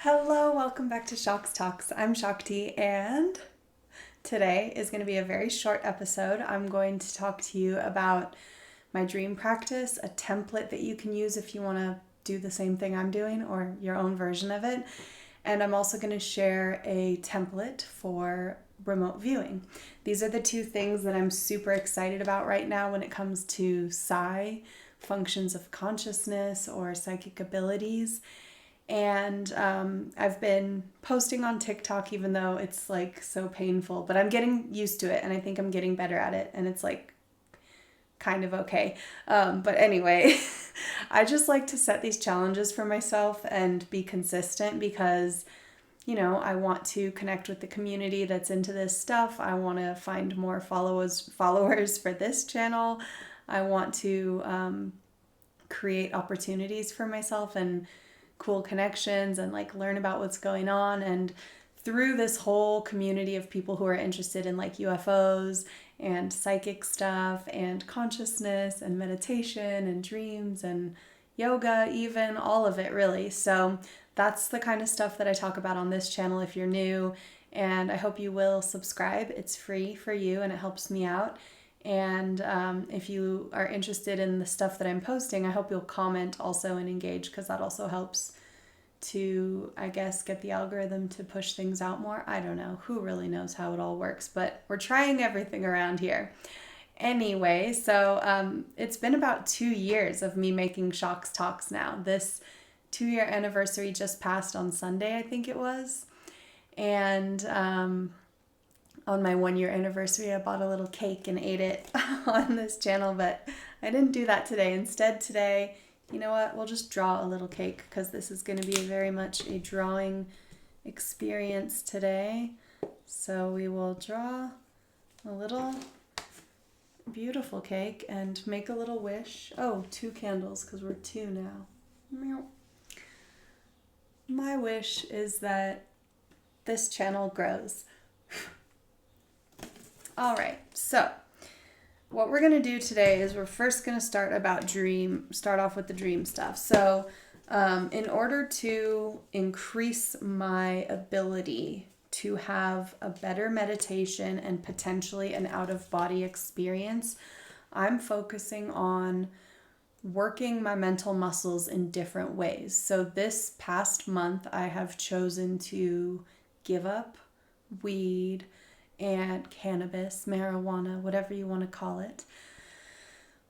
Hello, welcome back to Shock's Talks. I'm Shakti, and today is going to be a very short episode. I'm going to talk to you about my dream practice, a template that you can use if you want to do the same thing I'm doing or your own version of it. And I'm also going to share a template for remote viewing. These are the two things that I'm super excited about right now when it comes to psi, functions of consciousness, or psychic abilities. And I've been posting on TikTok, even though it's like so painful, but I'm getting used to it and I think I'm getting better at it, and it's like kind of okay. But anyway, I just like to set these challenges for myself and be consistent because, I want to connect with the community that's into this stuff. I want to find more followers for this channel. I want to create opportunities for myself and cool connections and like learn about what's going on. And through this whole community of people who are interested in like UFOs and psychic stuff and consciousness and meditation and dreams and yoga, even all of it really. So that's the kind of stuff that I talk about on this channel if you're new, and I hope you will subscribe. It's free for you and it helps me out. And if you are interested in the stuff that I'm posting, I hope you'll comment also and engage, because that also helps to, I guess, get the algorithm to push things out more. I don't know. Who really knows how it all works? But we're trying everything around here. Anyway, so it's been about 2 years of me making Shock's Talks now. This 2-year anniversary just passed on Sunday, I think it was. And on my 1-year anniversary, I bought a little cake and ate it on this channel, but I didn't do that today. Instead today, you know what, we'll just draw a little cake because this is going to be very much a drawing experience today. So we will draw a little beautiful cake and make a little wish. Oh, 2 candles because we're 2 now. Meow. My wish is that this channel grows. All right, so what we're gonna do today is we're first gonna start off with the dream stuff. So in order to increase my ability to have a better meditation and potentially an out-of-body experience, I'm focusing on working my mental muscles in different ways. So this past month, I have chosen to give up weed and cannabis, marijuana, whatever you want to call it,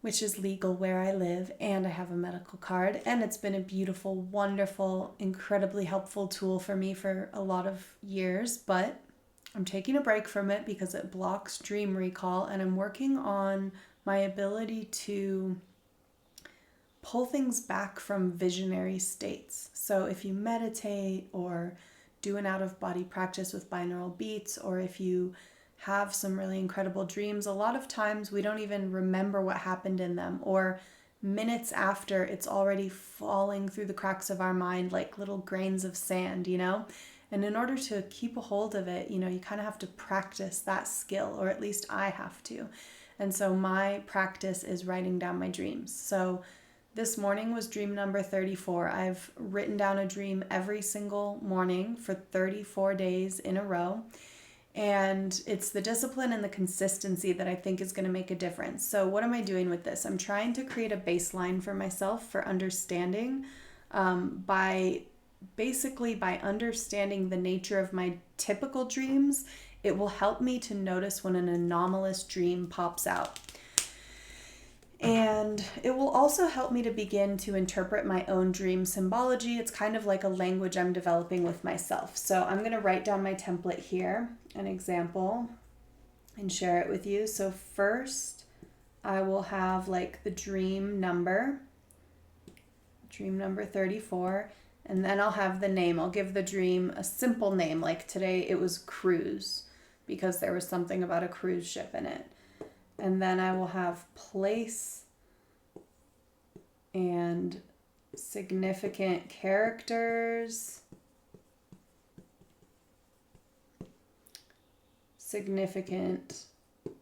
which is legal where I live, and I have a medical card. And it's been a beautiful, wonderful, incredibly helpful tool for me for a lot of years, but I'm taking a break from it because it blocks dream recall, and I'm working on my ability to pull things back from visionary states. So if you meditate or do an out-of-body practice with binaural beats, or if you have some really incredible dreams, a lot of times we don't even remember what happened in them, or minutes after it's already falling through the cracks of our mind like little grains of sand, And in order to keep a hold of it, you kind of have to practice that skill, or at least I have to. And so my practice is writing down my dreams. So this morning was dream number 34. I've written down a dream every single morning for 34 days in a row. And it's the discipline and the consistency that I think is going to make a difference. So what am I doing with this? I'm trying to create a baseline for myself for understanding by understanding the nature of my typical dreams. It will help me to notice when an anomalous dream pops out. And it will also help me to begin to interpret my own dream symbology. It's kind of like a language I'm developing with myself. So I'm going to write down my template here, an example, and share it with you. So first, I will have like the dream number 34, and then I'll have the name. I'll give the dream a simple name. Like today it was cruise, because there was something about a cruise ship in it. And then I will have place and significant characters, significant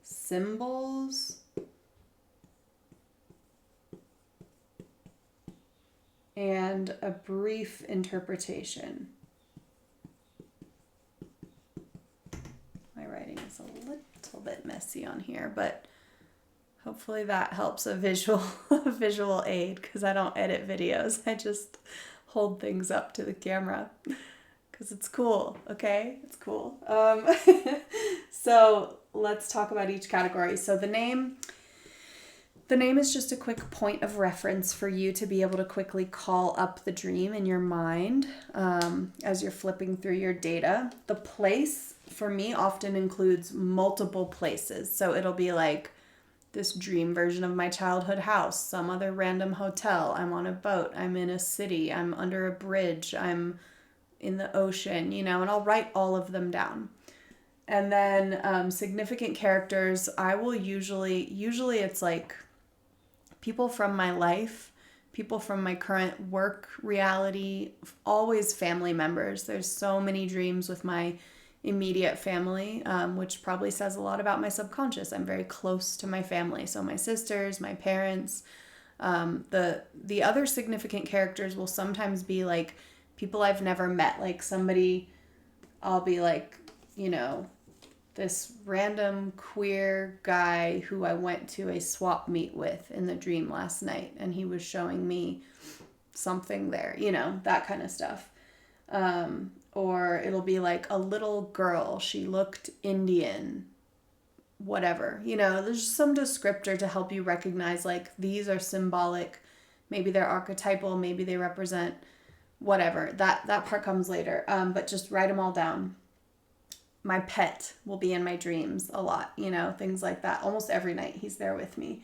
symbols, and a brief interpretation. little bit messy on here, but hopefully that helps a visual aid, because I don't edit videos. I just hold things up to the camera because it's cool, okay? It's cool. So let's talk about each category. So the name is just a quick point of reference for you to be able to quickly call up the dream in your mind as you're flipping through your data. The place for me often includes multiple places. So it'll be like this dream version of my childhood house, some other random hotel, I'm on a boat, I'm in a city, I'm under a bridge, I'm in the ocean, and I'll write all of them down. And then significant characters, I will usually it's like people from my life, people from my current work reality, always family members. There's so many dreams with my immediate family, which probably says a lot about my subconscious. I'm very close to my family. So my sisters, my parents. The other significant characters will sometimes be like people I've never met. Like somebody, I'll be like, this random queer guy who I went to a swap meet with in the dream last night, and he was showing me something there, that kind of stuff. Or it'll be like a little girl, she looked Indian, whatever. There's just some descriptor to help you recognize like these are symbolic, maybe they're archetypal, maybe they represent whatever. That part comes later, but just write them all down. My pet will be in my dreams a lot, things like that. Almost every night he's there with me.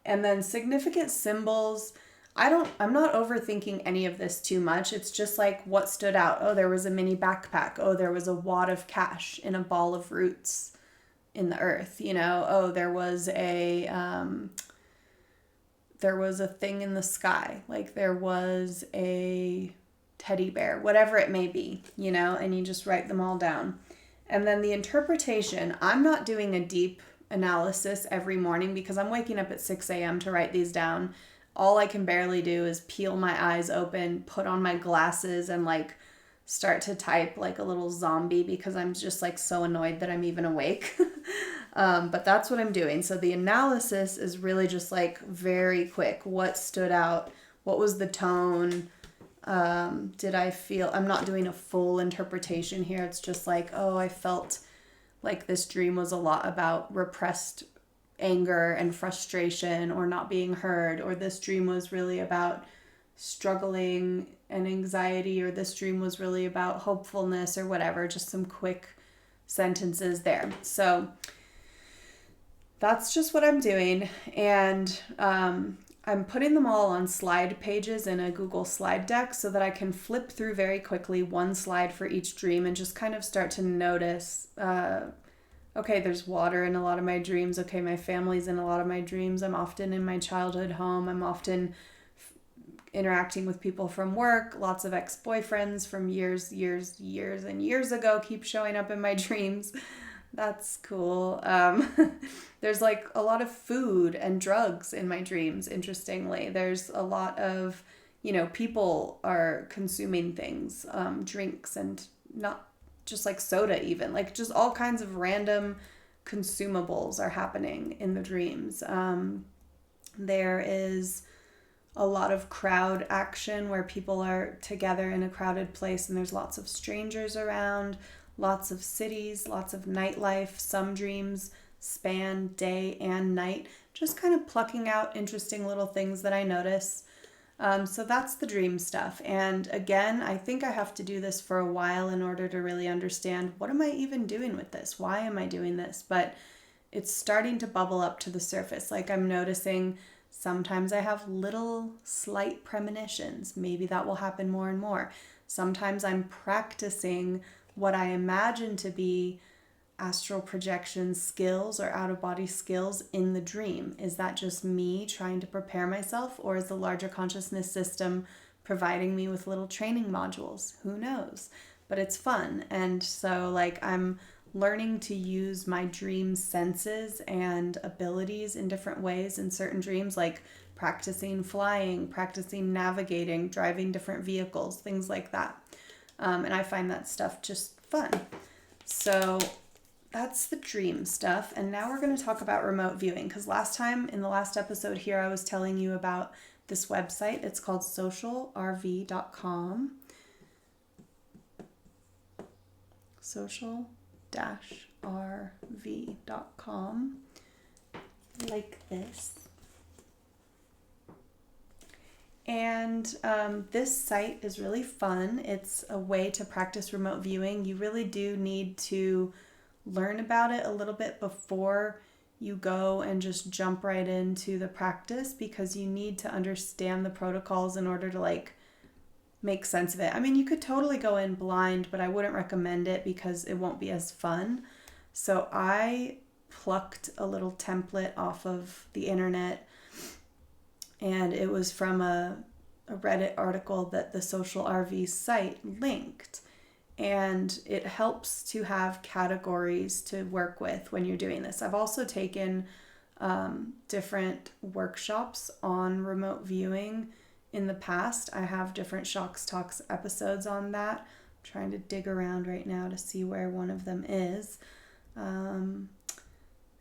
And then significant symbols, I'm not overthinking any of this too much. It's just like what stood out. Oh, there was a mini backpack. Oh, there was a wad of cash in a ball of roots in the earth, Oh, there was a thing in the sky. Like there was a teddy bear, whatever it may be, and you just write them all down. And then the interpretation, I'm not doing a deep analysis every morning because I'm waking up at 6 a.m. to write these down. All I can barely do is peel my eyes open, put on my glasses, and like start to type like a little zombie because I'm just like so annoyed that I'm even awake. But that's what I'm doing. So the analysis is really just like very quick. What stood out? What was the tone? Did I feel, I'm not doing a full interpretation here. It's just like, oh, I felt like this dream was a lot about repressed anger and frustration or not being heard, or this dream was really about struggling and anxiety, or this dream was really about hopefulness or whatever, just some quick sentences there. So that's just what I'm doing. And, I'm putting them all on slide pages in a Google slide deck so that I can flip through very quickly one slide for each dream and just kind of start to notice, okay, there's water in a lot of my dreams. Okay, my family's in a lot of my dreams. I'm often in my childhood home. I'm often interacting with people from work. Lots of ex-boyfriends from years and years ago keep showing up in my dreams. That's cool. There's like a lot of food and drugs in my dreams, interestingly. There's a lot of, people are consuming things, drinks, and not just like soda even. Like just all kinds of random consumables are happening in the dreams. There is a lot of crowd action where people are together in a crowded place and there's lots of strangers around. Lots of cities, lots of nightlife. Some dreams span day and night. Just kind of plucking out interesting little things that I notice. So that's the dream stuff. And again, I think I have to do this for a while in order to really understand, what am I even doing with this? Why am I doing this? But it's starting to bubble up to the surface. Like I'm noticing sometimes I have little slight premonitions. Maybe that will happen more and more. Sometimes I'm practicing what I imagine to be astral projection skills or out-of-body skills in the dream. Is that just me trying to prepare myself, or is the larger consciousness system providing me with little training modules? Who knows? But it's fun. And so like I'm learning to use my dream senses and abilities in different ways in certain dreams, like practicing flying, practicing navigating, driving different vehicles, things like that. And I find that stuff just fun. So that's the dream stuff. And now we're going to talk about remote viewing, because last time in the last episode here, I was telling you about this website. It's called socialrv.com. social-rv.com, like this. And this site is really fun. It's a way to practice remote viewing. You really do need to learn about it a little bit before you go and just jump right into the practice, because you need to understand the protocols in order to make sense of it. I mean, you could totally go in blind, but I wouldn't recommend it because it won't be as fun. So I plucked a little template off of the internet, and it was from a Reddit article that the Social RV site linked. And it helps to have categories to work with when you're doing this. I've also taken different workshops on remote viewing in the past. I have different Shocks Talks episodes on that. I'm trying to dig around right now to see where one of them is.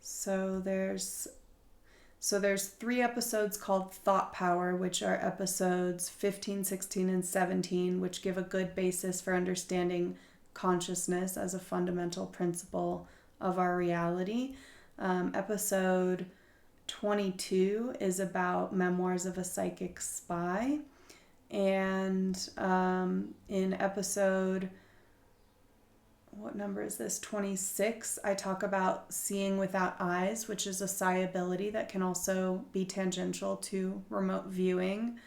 So there's 3 episodes called Thought Power, which are episodes 15, 16, and 17, which give a good basis for understanding consciousness as a fundamental principle of our reality. Episode 22 is about Memoirs of a Psychic Spy. And in episode, what number is this? 26, I talk about seeing without eyes, which is a psi ability that can also be tangential to remote viewing.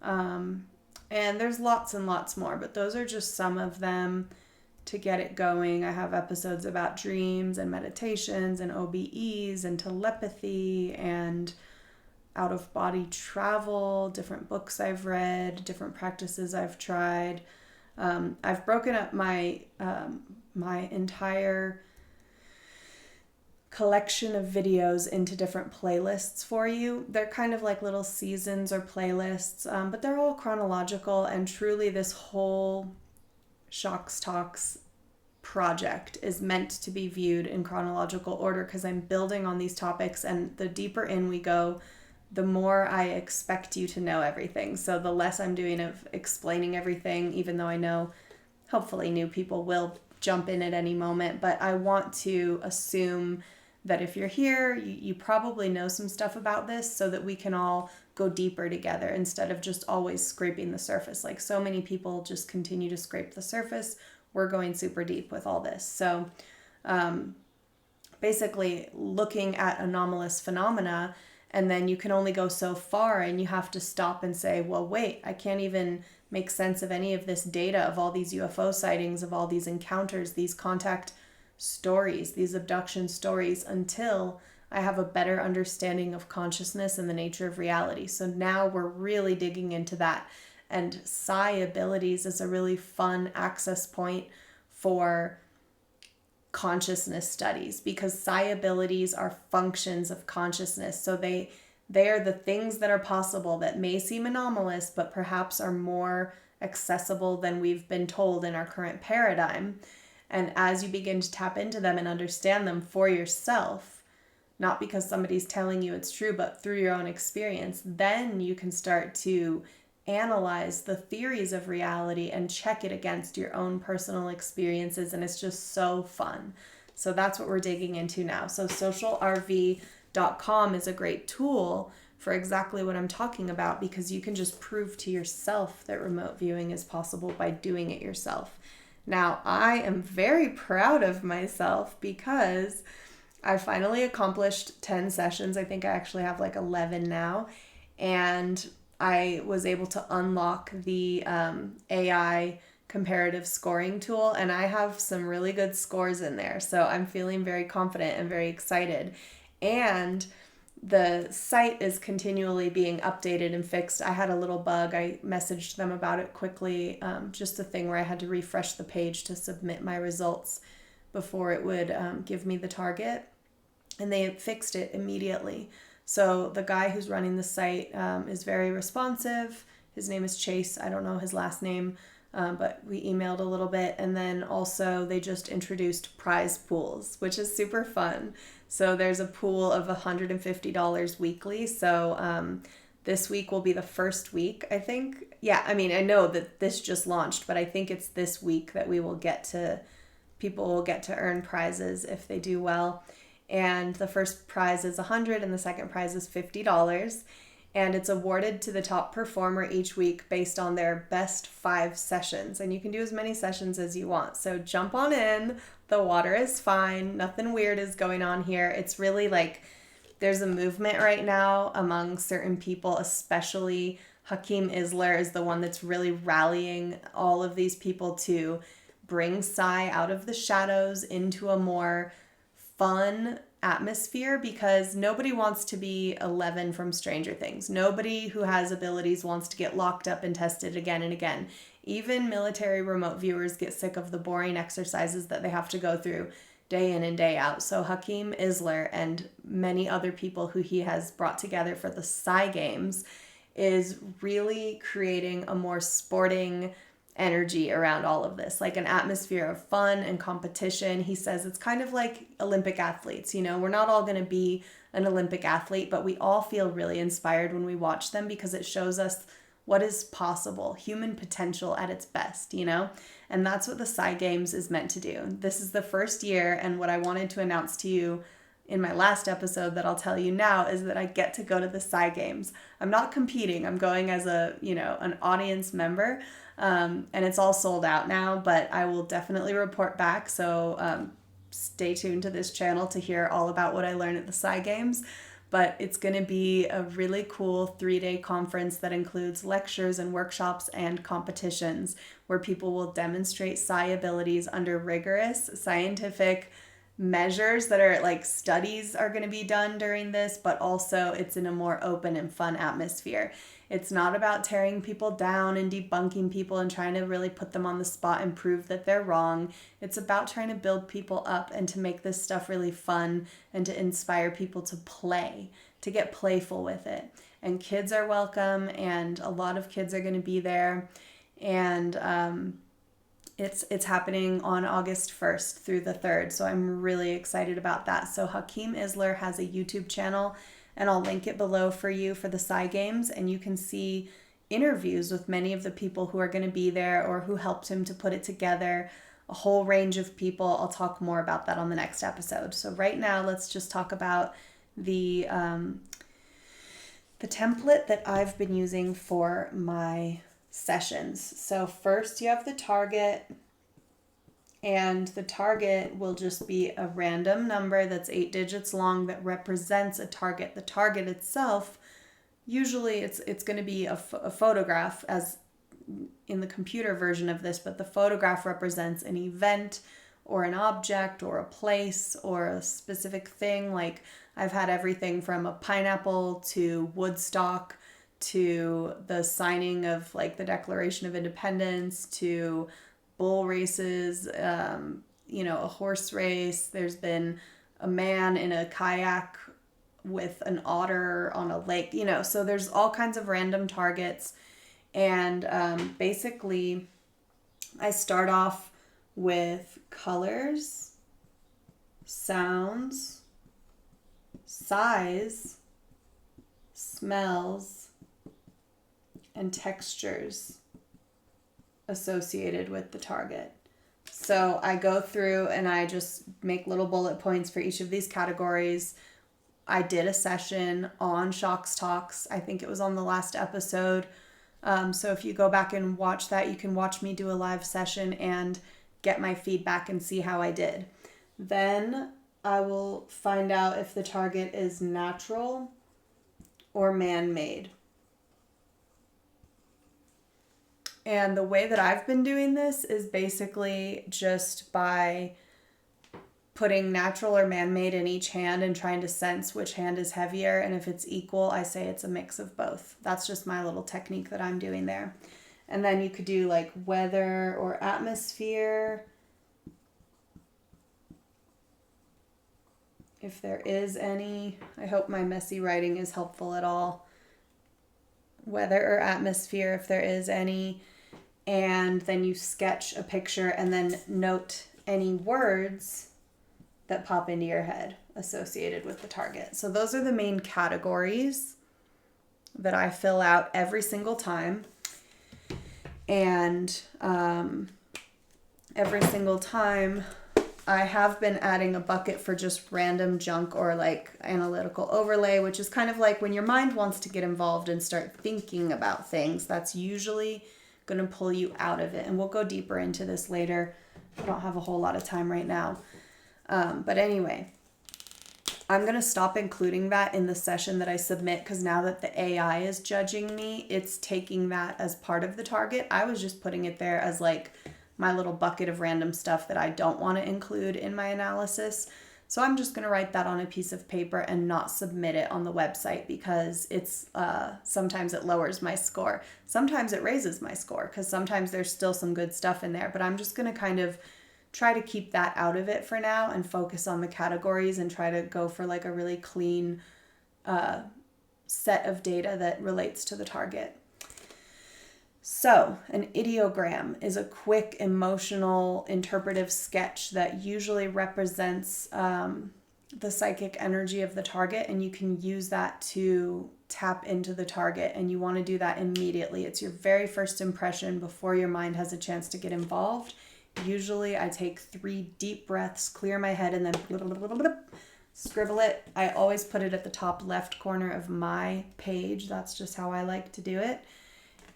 And there's lots and lots more, but those are just some of them to get it going. I have episodes about dreams and meditations and OBEs and telepathy and out-of-body travel, different books I've read, different practices I've tried. I've broken up my entire collection of videos into different playlists for you. They're kind of like little seasons or playlists, but they're all chronological, and truly this whole Shocks Talks project is meant to be viewed in chronological order, because I'm building on these topics, and the deeper in we go, the more I expect you to know everything. So the less I'm doing of explaining everything, even though I know hopefully new people will jump in at any moment. But I want to assume that if you're here, you probably know some stuff about this, so that we can all go deeper together instead of just always scraping the surface. Like so many people just continue to scrape the surface. We're going super deep with all this. So basically looking at anomalous phenomena, and then you can only go so far, and you have to stop and say, well, wait, I can't even make sense of any of this data, of all these UFO sightings, of all these encounters, these contact stories, these abduction stories, until I have a better understanding of consciousness and the nature of reality. So now we're really digging into that. And psi abilities is a really fun access point for consciousness studies, because psi abilities are functions of consciousness. So they are the things that are possible that may seem anomalous, but perhaps are more accessible than we've been told in our current paradigm. And as you begin to tap into them and understand them for yourself, not because somebody's telling you it's true, but through your own experience, then you can start to analyze the theories of reality and check it against your own personal experiences. And it's just so fun. So that's what we're digging into now. So socialrv.com is a great tool for exactly what I'm talking about, because you can just prove to yourself that remote viewing is possible by doing it yourself. Now, I am very proud of myself because I finally accomplished 10 sessions. I think I actually have like 11 now. And I was able to unlock the AI comparative scoring tool, and I have some really good scores in there. So I'm feeling very confident and very excited. And the site is continually being updated and fixed. I had a little bug. I messaged them about it quickly. Just a thing where I had to refresh the page to submit my results before it would give me the target. And they fixed it immediately. So the guy who's running the site is very responsive. His name is Chase. I don't know his last name. but we emailed a little bit. And then also they just introduced prize pools, which is super fun. So there's a pool of $150 weekly. So this week will be the first week, I think. Yeah, I mean, I know that this just launched, but I think it's this week that people will get to earn prizes if they do well. And the first prize is $100 and the second prize is $50. And it's awarded to the top performer each week based on their best 5 sessions. And you can do as many sessions as you want. So jump on in. The water is fine. Nothing weird is going on here. It's really like there's a movement right now among certain people, especially Hakeem Isler is the one that's really rallying all of these people to bring Psi out of the shadows into a more fun atmosphere, because nobody wants to be 11 from Stranger Things. Nobody who has abilities wants to get locked up and tested again and again. Even military remote viewers get sick of the boring exercises that they have to go through day in and day out. So Hakeem Isler and many other people who he has brought together for the Psi Games is really creating a more sporting energy around all of this, like an atmosphere of fun and competition. He says it's kind of like Olympic athletes. We're not all going to be an Olympic athlete, but we all feel really inspired when we watch them because it shows us what is possible, human potential at its best, and that's what the Psi Games is meant to do. This is the first year, and what I wanted to announce to you in my last episode that I'll tell you now is that I get to go to the Psi Games. I'm not competing. I'm going as an audience member. And it's all sold out now, but I will definitely report back. So stay tuned to this channel to hear all about what I learned at the Psi Games. But it's going to be a really cool 3-day conference that includes lectures and workshops and competitions where people will demonstrate Psi abilities under rigorous scientific measures that are like studies are going to be done during this, but also it's in a more open and fun atmosphere. It's not about tearing people down and debunking people and trying to really put them on the spot and prove that they're wrong. It's about trying to build people up and to make this stuff really fun and to inspire people to play, to get playful with it. And kids are welcome, and a lot of kids are going to be there. And it's happening on August 1st through the 3rd, so I'm really excited about that. So Hakeem Isler has a YouTube channel, and I'll link it below for you for the Psi Games, and you can see interviews with many of the people who are going to be there or who helped him to put it together, a whole range of people. I'll talk more about that on the next episode. So right now, let's just talk about the template that I've been using for my sessions. So first you have the target, and the target will just be a random number that's 8 digits long that represents a target. The target itself, usually it's going to be a photograph, as in the computer version of this, but the photograph represents an event or an object or a place or a specific thing. Like I've had everything from a pineapple to Woodstock to the signing of like the Declaration of Independence to bull races, a horse race. There's been a man in a kayak with an otter on a lake, so there's all kinds of random targets. And basically I start off with colors, sounds, size, smells, and textures associated with the target. So I go through and I just make little bullet points for each of these categories. I did a session on Shocks Talks. I think it was on the last episode. So if you go back and watch that, you can watch me do a live session and get my feedback and see how I did. Then I will find out if the target is natural or man-made. And the way that I've been doing this is basically just by putting natural or man-made in each hand and trying to sense which hand is heavier. And if it's equal, I say it's a mix of both. That's just my little technique that I'm doing there. And then you could do like weather or atmosphere, if there is any. I hope my messy writing is helpful at all. Weather or atmosphere, if there is any. and then you sketch a picture and then note any words that pop into your head associated with the target. So those are the main categories that I fill out every single time. And every single time I have been adding a bucket for just random junk or like analytical overlay, which is kind of like when your mind wants to get involved and start thinking about things, that's usually going to pull you out of it. And we'll go deeper into this later. I don't have a whole lot of time right now. But anyway, I'm going to stop including that in the session that I submit because now that the AI is judging me, it's taking that as part of the target. I was just putting it there as like my little bucket of random stuff that I don't want to include in my analysis. So I'm just going to write that on a piece of paper and not submit it on the website because it's sometimes it lowers my score. Sometimes it raises my score because sometimes there's still some good stuff in there. But I'm just going to kind of try to keep that out of it for now and focus on the categories and try to go for like a really clean set of data that relates to the target. So, an ideogram is a quick, emotional, interpretive sketch that usually represents the psychic energy of the target, and you can use that to tap into the target, and you want to do that immediately. It's your very first impression before your mind has a chance to get involved. Usually, I take 3 deep breaths, clear my head, and then scribble it. I always put it at the top left corner of my page. That's just how I like to do it.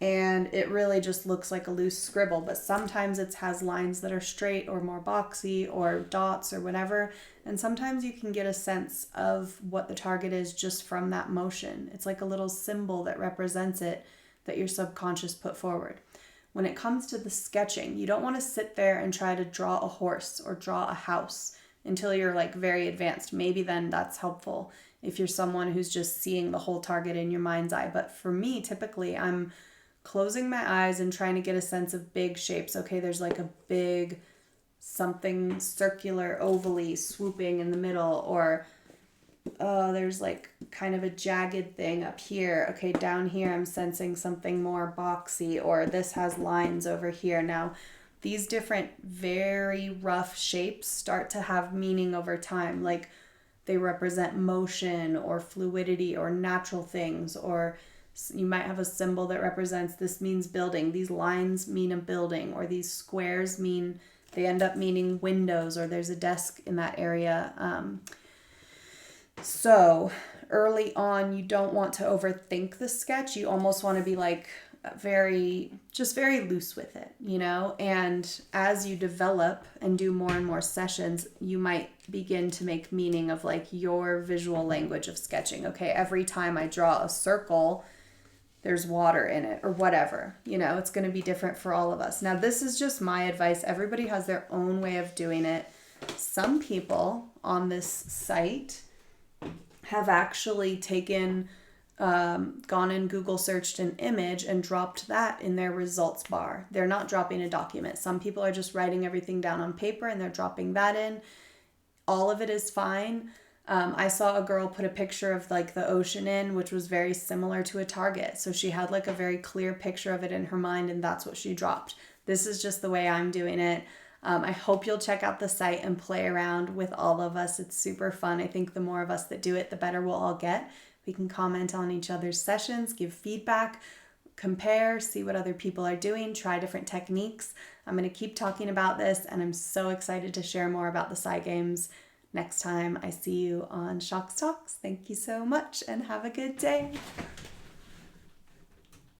And it really just looks like a loose scribble, but sometimes it has lines that are straight or more boxy or dots or whatever. And sometimes you can get a sense of what the target is just from that motion. It's like a little symbol that represents it that your subconscious put forward. When it comes to the sketching, you don't want to sit there and try to draw a horse or draw a house until you're like very advanced. Maybe then that's helpful if you're someone who's just seeing the whole target in your mind's eye. But for me, typically I'm closing my eyes and trying to get a sense of big shapes. Okay, there's like a big something circular, ovally swooping in the middle, or there's like kind of a jagged thing up here. Okay, down here I'm sensing something more boxy, or this has lines over here. Now, these different very rough shapes start to have meaning over time, like they represent motion or fluidity or natural things, or you might have a symbol that represents this means building. These lines mean a building, or these squares mean, they end up meaning windows, or there's a desk in that area. So early on, you don't want to overthink the sketch. You almost want to be like very loose with it, you know? And as you develop and do more and more sessions, you might begin to make meaning of like your visual language of sketching. Okay, every time I draw a circle, there's water in it, or whatever, you know, it's going to be different for all of us. Now, this is just my advice. Everybody has their own way of doing it. Some people on this site have actually taken, gone and Google searched an image and dropped that in their results bar. They're not dropping a document. Some people are just writing everything down on paper and they're dropping that in. All of it is fine. I saw a girl put a picture of like the ocean in, which was very similar to a target. So she had like a very clear picture of it in her mind, and that's what she dropped. This is just the way I'm doing it. I hope you'll check out the site and play around with all of us. It's super fun. I think the more of us that do it, the better we'll all get. We can comment on each other's sessions, give feedback, compare, see what other people are doing, try different techniques. I'm going to keep talking about this, and I'm so excited to share more about the Psi Games next time I see you on Shox Talks. Thank you so much and have a good day.